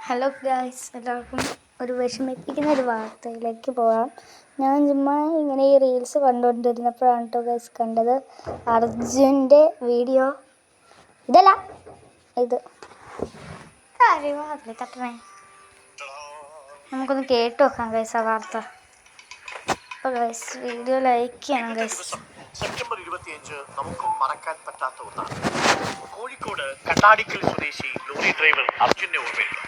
Hello guys, എല്ലാവർക്കും ഒരു വിഷമിപ്പിക്കുന്ന ഒരു വാർത്തയിലേക്ക് പോകാം. ഞാൻ ചുമ്മാ ഇങ്ങനെ ഈ റീൽസ് കണ്ടുകൊണ്ടിരുന്നപ്പോഴാണ് കേട്ടോ ഗായ്സ് കണ്ടത് അർജുൻ്റെ വീഡിയോ. ഇതല്ല ഇത് അതിൽ തട്ടണേ, നമുക്കൊന്ന് കേട്ടു നോക്കാം ഗായ്സ് ആ വാർത്ത. അപ്പോൾ ഗായ്സ് വീഡിയോ ലൈക്ക് ചെയ്യണം ഗായ്സ്. സെപ്റ്റംബർ 25 നമുക്കും മറക്കാൻ പറ്റാത്ത ഒന്നാണ്. കോഴിക്കോട് കണ്ണാടിക്കൽ സ്വദേശി ലോറി ഡ്രൈവർ അർജുന്റെ ഓർമ്മയുണ്ട്.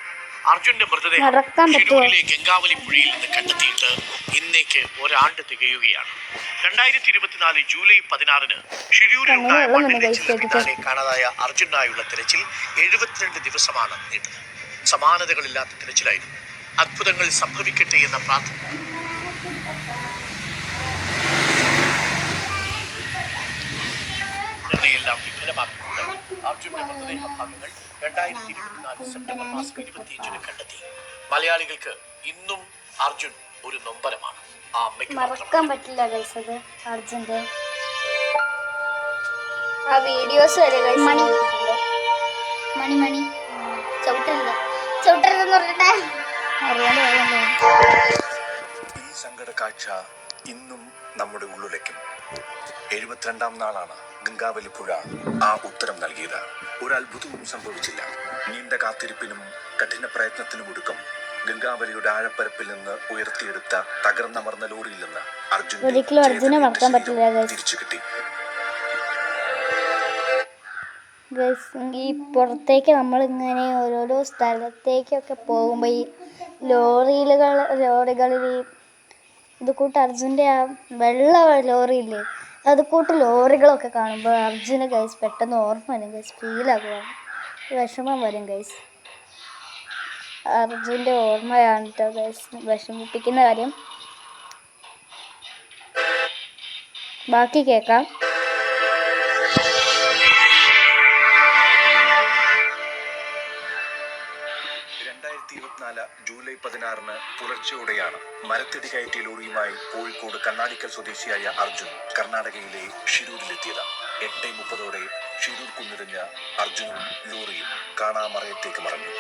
അർജുന്റെ മൃതദേഹം ഷിരൂരിലെ ഗംഗാവലി പുഴയിൽ നിന്ന് കണ്ടെത്തിയിട്ട് ഇന്നേക്ക് ഒരാണ്ട് തികയുകയാണ്. 2024 ജൂലൈ 16 ഷിരൂരിലുണ്ടായ പിന്നാലെ കാണാതായ അർജുനായുള്ള തിരച്ചിൽ 72 ദിവസമാണ് നീണ്ടത്. സമാനതകളില്ലാത്ത തിരച്ചിലായിരുന്നു. അത്ഭുതങ്ങൾ സംഭവിക്കട്ടെ എന്ന പ്രാർത്ഥന. എല്ലാം വിഫലമാക്കുന്നുണ്ട്. അർജുന്റെ മൃതദേഹ ഭാഗങ്ങൾ 2024 സെപ്റ്റംബർ മാസം 25 കണ്ടെത്തി. മലയാളികൾക്ക് ഇന്നും അർജുൻ ഒരു നൊമ്പരമാണ്. ആ അമ്മയ്ക്ക് മറക്കാൻ പറ്റില്ല ഗൈസ് അത് അർജുന്റെ ആ വീഡിയോസ് വരെ ഗൈസ്. മണി ചവിട്ടരുതെന്ന് പറഞ്ഞിട്ടേ അറിയാണ്ട്. ഈ സങ്കട കാഴ്ച ഇന്നും നമ്മുടെ ഉള്ളിലേക്കും. 72ാം നാളാണ് ഗംഗാവലി പുഴ ആ ഉത്തരം നൽകിയത്. ഒരു അത്ഭുതവും സംഭവിച്ചില്ല. നീണ്ട കാത്തിരിപ്പിനും കഠിന പ്രയത്നത്തിനും ഒടുക്കം ഗംഗാവലിയുടെ ആഴപ്പരപ്പിൽ നിന്ന് ഉയർത്തിയെടുത്ത തകർന്നമർന്ന ലോറിയിൽ നിന്ന് അർജുനെ മറക്കാൻ പറ്റില്ല തിരിച്ചു കിട്ടി. ഈ പുറത്തേക്ക് നമ്മളിങ്ങനെ ഓരോരോ സ്ഥലത്തേക്കൊക്കെ പോകുമ്പോൾ ഈ ലോറികളിൽ ഇത് കൂട്ട് അർജുൻ്റെ ആ വെള്ള ലോറിയില്ലേ, അത് കൂട്ട് ലോറികളൊക്കെ കാണുമ്പോൾ അർജുന് ഗൈസ് പെട്ടെന്ന് ഓർമ്മ വരും ഗൈസ്, ഫീലാകുക, വിഷമം വരും ഗൈസ്. അർജുൻ്റെ ഓർമ്മയാണ് കേട്ടോ ഗൈസ് വിഷമിപ്പിക്കുന്ന കാര്യം. ബാക്കി കേൾക്കാം. ജൂലൈ 16 പുലർച്ചെയോടെയാണ് മരത്തടി കയറ്റിയ ലോറിയുമായി കോഴിക്കോട് കണ്ണാടിക്കൽ സ്വദേശിയായ അർജുൻ കർണാടകയിലെ ഷിരൂരിലെത്തിയത്. 8:30 ഷിരൂർ കുന്നിടിഞ്ഞ അർജുനും ലോറിയും കാണാമറയത്തേക്ക് മറഞ്ഞു.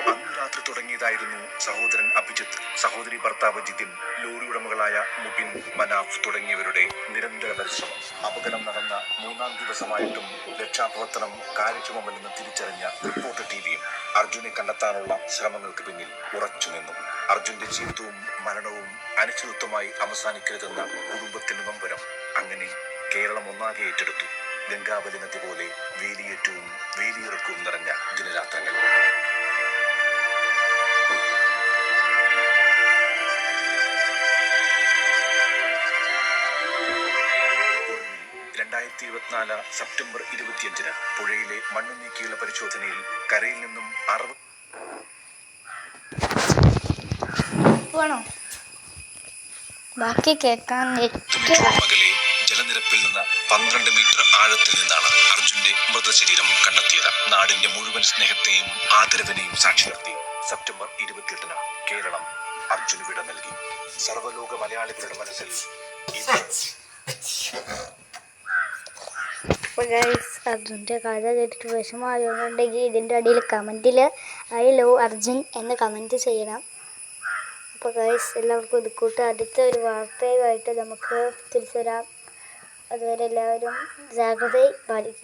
അന്ന് രാത്രി തുടങ്ങിയതായിരുന്നു സഹോദരൻ അഭിജിത്ത്, സഹോദരി ഭർത്താവ് ജിതിൻ, ലോറി ഉടമകളായ മുബിൻ, മനാഫ് തുടങ്ങിയവരുടെ നിരന്തര പരിശ്രമം. അപകടം നടന്ന 3ാം ദിവസമായിട്ടും രക്ഷാപ്രവർത്തനം കാര്യക്ഷമമല്ലെന്ന് തിരിച്ചറിഞ്ഞ റിപ്പോർട്ടർ ടിവിയും അർജുനെ കണ്ടെത്താനുള്ള ശ്രമങ്ങൾക്ക് പിന്നിൽ ഉറച്ചു നിന്നു. അർജുന്റെ ജീവിതവും മരണവും അനിശ്ചിതത്വമായി അവസാനിക്കരുതെന്ന കുടുംബത്തിന്റെ നൊമ്പരം അങ്ങനെ കേരളം ഒന്നാകെ ഏറ്റെടുത്തു. ഗംഗാവലി നദി പോലെ വേലിയേറ്റവും വേലിയിറക്കവും നിറഞ്ഞ ദിനരാത്രങ്ങൾ. 2024 സെപ്റ്റംബർ 25 പുഴയിലെ മണ്ണു നീക്കിയുള്ള പരിശോധനയിൽ കരയിൽ നിന്നും 60 ബാക്കി കേൾക്കാൻ അകലെ ജലനിരപ്പിൽ നിന്ന് 12 മീറ്റർ ആഴത്തിൽ നിന്നാണ് അർജുന്റെ മൃതശരീരം കണ്ടെത്തിയത്. നാടിന്റെ മുഴുവൻ സ്നേഹത്തെയും ആദരവിനെയും സാക്ഷി നിർത്തി സെപ്റ്റംബർ 28 കേരളം അർജുന് വിട നൽകി. സർവ്വലോക മലയാളികളുടെ മനസ്സിൽ അപ്പോൾ ഗൈസ് അർജുൻ്റെ കഥ കേട്ടിട്ട് വിഷമമായതുകൊണ്ടെങ്കിൽ ഇതിൻ്റെ അടിയിൽ കമൻറ്റിൽ ഐ ലവ് അർജുൻ എന്ന് കമൻറ്റ് ചെയ്യണം. അപ്പോൾ ഗൈസ് എല്ലാവർക്കും ഇത് കൂട്ട് അടുത്ത ഒരു വാർത്തയുമായിട്ട് നമുക്ക് തിരിച്ചു വരാം. അതുവരെ എല്ലാവരും ജാഗ്രത പാലിക്കുക.